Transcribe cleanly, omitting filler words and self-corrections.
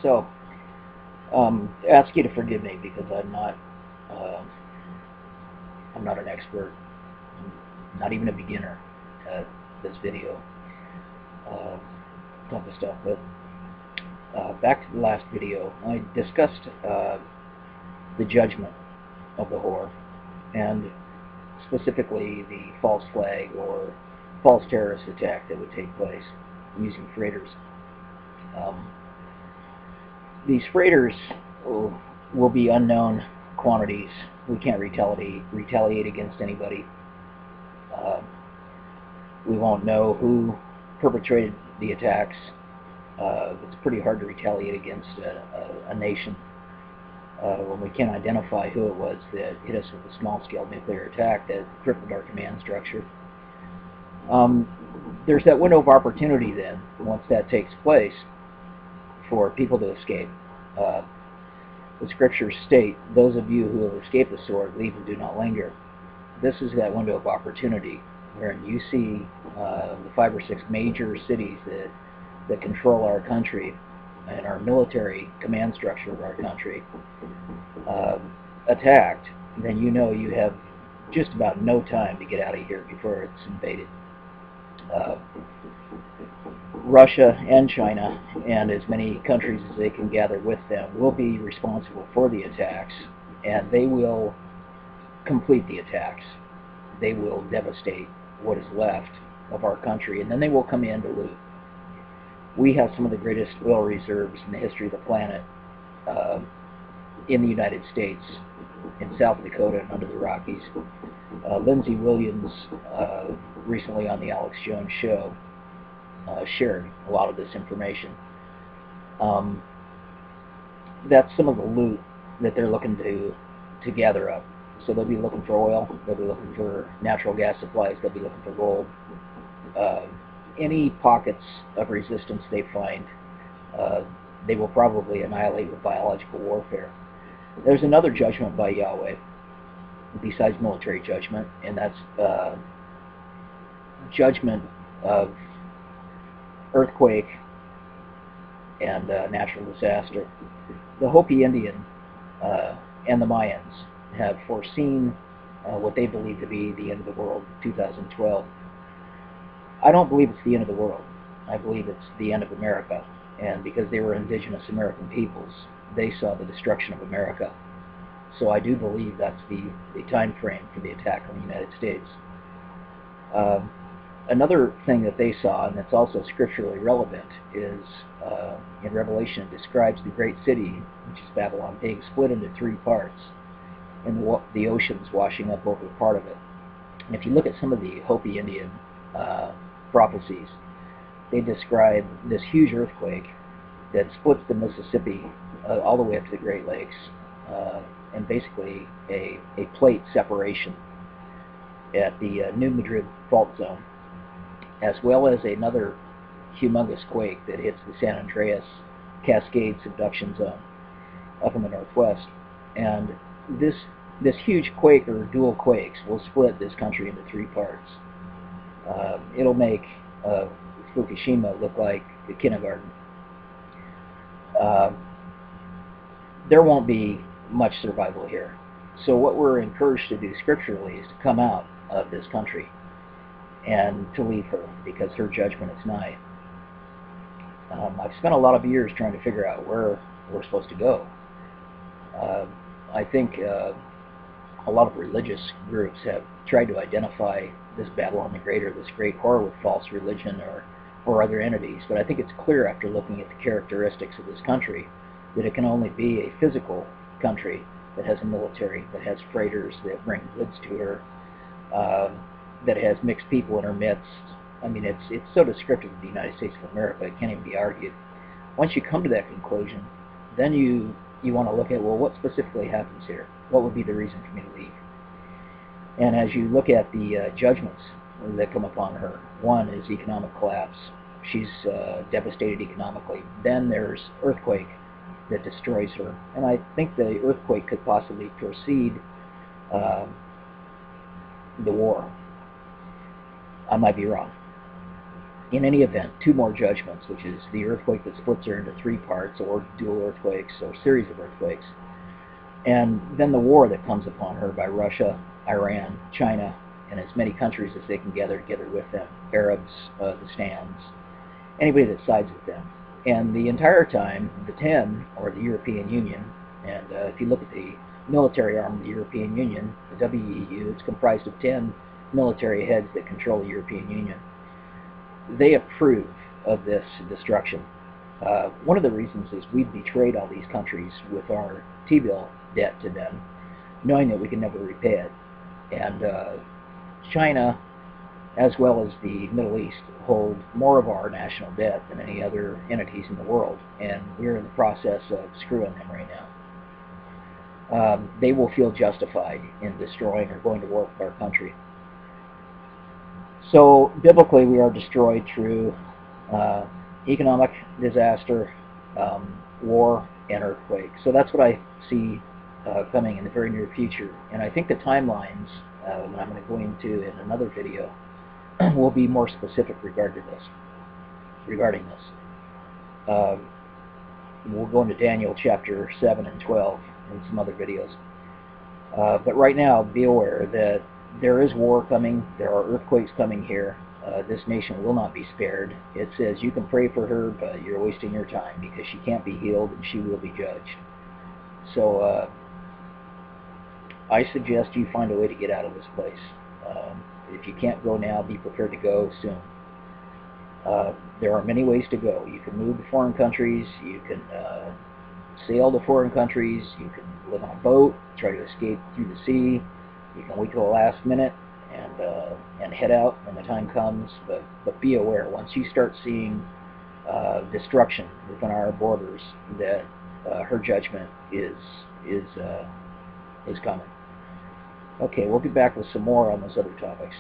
So, ask you to forgive me because I'm not an expert, I'm not even a beginner at this video type of stuff. But back to the last video, I discussed the judgment of the whore, and specifically the false flag or false terrorist attack that would take place using freighters. These freighters will be unknown quantities. We can't retaliate against anybody. We won't know who perpetrated the attacks. It's pretty hard to retaliate against a nation when we can't identify who it was that hit us with a small-scale nuclear attack that crippled our command structure. There's that window of opportunity then, once that takes place, for people to escape. The scriptures state, those of you who have escaped the sword, leave and do not linger. This is that window of opportunity wherein you see the 5 or 6 major cities that control our country and our military command structure of our country attacked. Then you know you have just about no time to get out of here before it's invaded. Russia and China, and as many countries as they can gather with them, will be responsible for the attacks, and they will complete the attacks. They will devastate what is left of our country, and then they will come in to loot. We have some of the greatest oil reserves in the history of the planet in the United States, in South Dakota and under the Rockies. Lindsey Williams, recently on the Alex Jones show, shared a lot of this information. That's some of the loot that they're looking to gather up. So they'll be looking for oil, they'll be looking for natural gas supplies, they'll be looking for gold. Any pockets of resistance they find, they will probably annihilate with biological warfare. There's another judgment by Yahweh besides military judgment, and that's judgment of earthquake and natural disaster. The Hopi Indian and the Mayans have foreseen what they believe to be the end of the world, 2012. I don't believe it's the end of the world. I believe it's the end of America. And because they were indigenous American peoples, they saw the destruction of America. So I do believe that's the time frame for the attack on the United States. Another thing that they saw, and that's also scripturally relevant, is in Revelation it describes the great city, which is Babylon, being split into 3 parts, and the oceans washing up over part of it. And if you look at some of the Hopi Indian prophecies, they describe this huge earthquake that splits the Mississippi all the way up to the Great Lakes, and basically a plate separation at the New Madrid fault zone, as well as another humongous quake that hits the San Andreas Cascade subduction zone up in the northwest. And this huge quake, or dual quakes, will split this country into 3 parts. It'll make Fukushima look like a kindergarten. There won't be much survival here. So what we're encouraged to do scripturally is to come out of this country and to leave her, because her judgment is nigh. I've spent a lot of years trying to figure out where we're supposed to go. I think a lot of religious groups have tried to identify this Babylon the Greater, this great whore, with false religion or other entities, but I think it's clear after looking at the characteristics of this country that it can only be a physical country that has a military, that has freighters that bring goods to her, that has mixed people in her midst. I mean, it's so descriptive of the United States of America, it can't even be argued. Once you come to that conclusion, then you want to look at, well, what specifically happens here? What would be the reason for me to leave? And as you look at the judgments that come upon her, one is economic collapse. She's devastated economically. Then there's earthquake that destroys her. And I think the earthquake could possibly precede the war. I might be wrong. in any event, 2 more judgments, which is the earthquake that splits her into 3 parts, or dual earthquakes, or series of earthquakes, and then the war that comes upon her by Russia, Iran, China, and as many countries as they can gather together with them, Arabs, the stands, anybody that sides with them. And the entire time, the 10, or the European Union, and if you look at the military arm of the European Union, the WEU, it's comprised of 10 military heads that control the European Union. They approve of this destruction. One of the reasons is we've betrayed all these countries with our T-bill debt to them, knowing that we can never repay it. And China, as well as the Middle East, hold more of our national debt than any other entities in the world, and we're in the process of screwing them right now. They will feel justified in destroying or going to war with our country. So biblically, we are destroyed through economic disaster, war, and earthquake. So that's what I see coming in the very near future. And I think the timelines, that I'm going to go into in another video, will be more specific regarding this. We'll go into Daniel chapter 7 and 12 in some other videos. But right now, be aware that there is war coming. There are earthquakes coming here. This nation will not be spared. It says you can pray for her, but you're wasting your time because she can't be healed and she will be judged. So I suggest you find a way to get out of this place. If you can't go now, be prepared to go soon. There are many ways to go. You can move to foreign countries. You can sail to foreign countries. You can live on a boat, try to escape through the sea. You can wait till the last minute and head out when the time comes. But be aware, once you start seeing destruction within our borders, that her judgment is coming. Okay, we'll get back with some more on those other topics.